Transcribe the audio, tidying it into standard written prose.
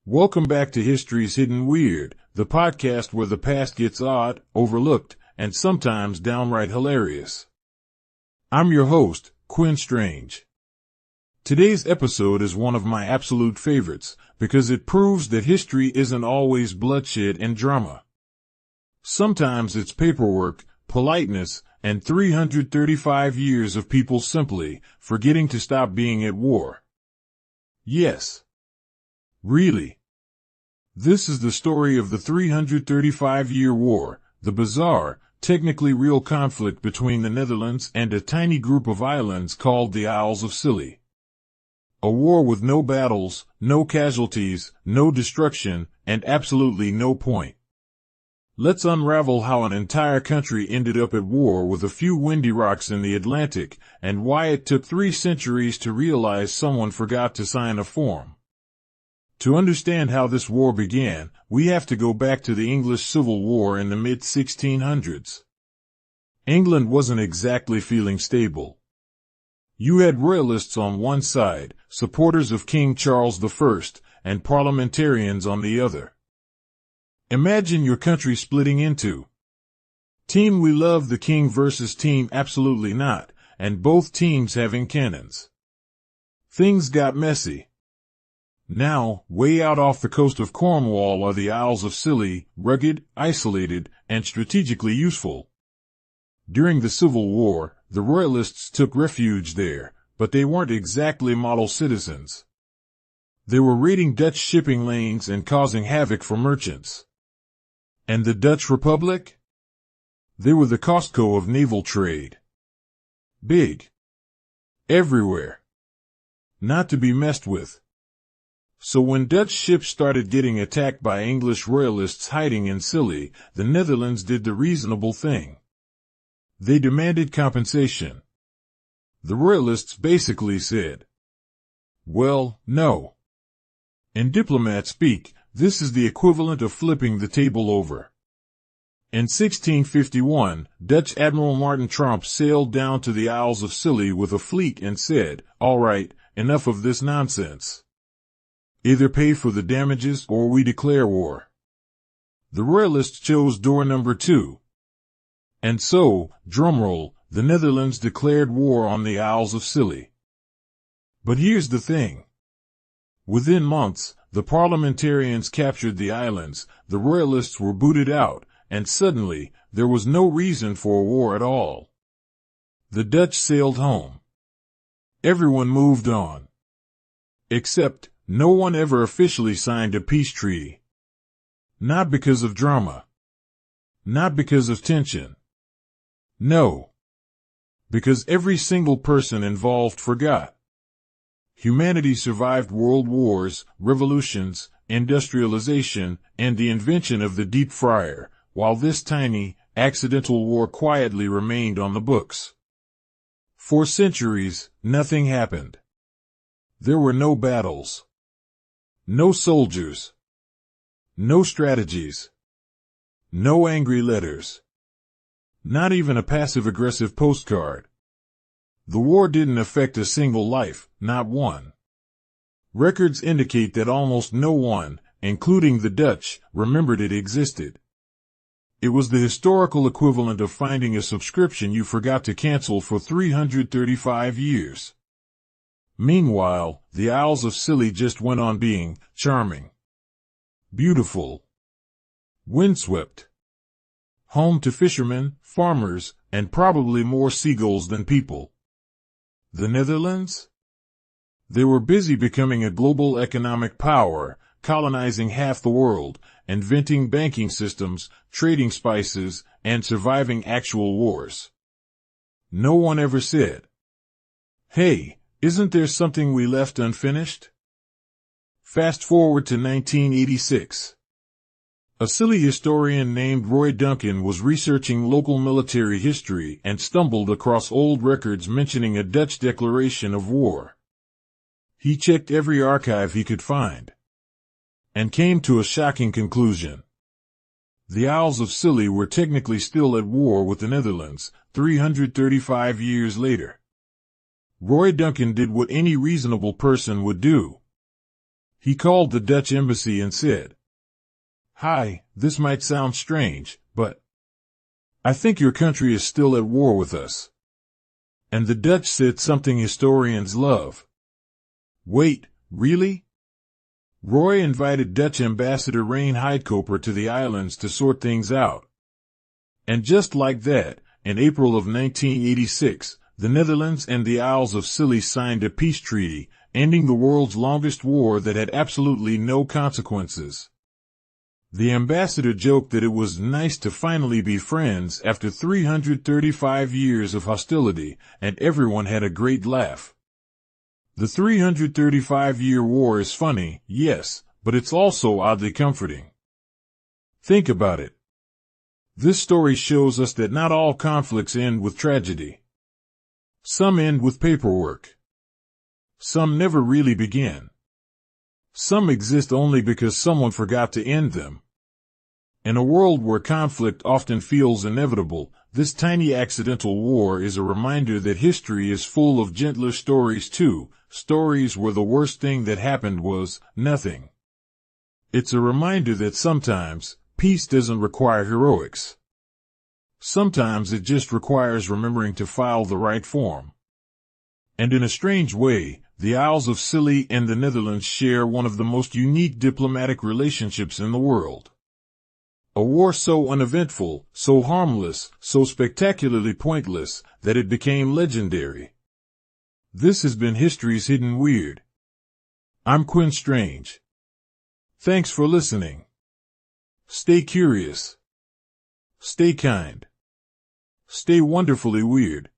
Welcome back to History's Hidden Weird, the podcast where the past gets odd, overlooked, and sometimes downright hilarious. I'm your host, Quinn Strange. Today's episode is one of my absolute favorites, because it proves that history isn't always bloodshed and drama. Sometimes it's paperwork, politeness, and 335 years of people simply forgetting to stop being at war. Yes. Really. This is the story of the 335-year war, the bizarre, technically real conflict between the Netherlands and a tiny group of islands called the Isles of Scilly. A war with no battles, no casualties, no destruction, and absolutely no point. Let's unravel how an entire country ended up at war with a few windy rocks in the Atlantic, and why it took 3 centuries to realize someone forgot to sign a form. To understand how this war began, we have to go back to the English Civil War in the mid-1600s. England wasn't exactly feeling stable. You had royalists on one side, supporters of King Charles I, and parliamentarians on the other. Imagine your country splitting into Team We Love the King versus Team Absolutely Not, and both teams having cannons. Things got messy. Now, way out off the coast of Cornwall are the Isles of Scilly, rugged, isolated, and strategically useful. During the Civil War, the Royalists took refuge there, but they weren't exactly model citizens. They were raiding Dutch shipping lanes and causing havoc for merchants. And the Dutch Republic? They were the Costco of naval trade. Big. Everywhere. Not to be messed with. So when Dutch ships started getting attacked by English royalists hiding in Scilly, the Netherlands did the reasonable thing. They demanded compensation. The royalists basically said, well, no. In diplomat speak, this is the equivalent of flipping the table over. In 1651, Dutch Admiral Martin Tromp sailed down to the Isles of Scilly with a fleet and said, all right, enough of this nonsense. Either pay for the damages or we declare war. The Royalists chose door number 2. And so, drumroll, the Netherlands declared war on the Isles of Scilly. But here's the thing. Within months, the parliamentarians captured the islands, the Royalists were booted out, and suddenly, there was no reason for a war at all. The Dutch sailed home. Everyone moved on. Except, no one ever officially signed a peace treaty. Not because of drama. Not because of tension. No. Because every single person involved forgot. Humanity survived world wars, revolutions, industrialization, and the invention of the deep fryer, while this tiny, accidental war quietly remained on the books. For centuries, nothing happened. There were no battles. No soldiers. No strategies. No angry letters. Not even a passive-aggressive postcard. The war didn't affect a single life, not one. Records indicate that almost no one, including the Dutch, remembered it existed. It was the historical equivalent of finding a subscription you forgot to cancel for 335 years. Meanwhile, the Isles of Scilly just went on being charming, beautiful, windswept, home to fishermen, farmers, and probably more seagulls than people. The Netherlands? They were busy becoming a global economic power, colonizing half the world, inventing banking systems, trading spices, and surviving actual wars. No one ever said, hey, isn't there something we left unfinished? Fast forward to 1986. A Scilly historian named Roy Duncan was researching local military history and stumbled across old records mentioning a Dutch declaration of war. He checked every archive he could find and came to a shocking conclusion. The Isles of Scilly were technically still at war with the Netherlands, 335 years later. Roy Duncan did what any reasonable person would do. He called the Dutch embassy and said, "Hi, this might sound strange, but I think your country is still at war with us." And the Dutch said something historians love. "Wait, really?" Roy invited Dutch Ambassador Rein Heidkoper to the islands to sort things out. And just like that, in April of 1986, the Netherlands and the Isles of Scilly signed a peace treaty, ending the world's longest war that had absolutely no consequences. The ambassador joked that it was nice to finally be friends after 335 years of hostility, and everyone had a great laugh. The 335-year war is funny, yes, but it's also oddly comforting. Think about it. This story shows us that not all conflicts end with tragedy. Some end with paperwork. Some never really begin. Some exist only because someone forgot to end them. In a world where conflict often feels inevitable, this tiny accidental war is a reminder that history is full of gentler stories too, stories where the worst thing that happened was nothing. It's a reminder that sometimes, peace doesn't require heroics. Sometimes it just requires remembering to file the right form. And in a strange way, the Isles of Scilly and the Netherlands share one of the most unique diplomatic relationships in the world. A war so uneventful, so harmless, so spectacularly pointless, that it became legendary. This has been History's Hidden Weird. I'm Quinn Strange. Thanks for listening. Stay curious. Stay kind. Stay wonderfully weird.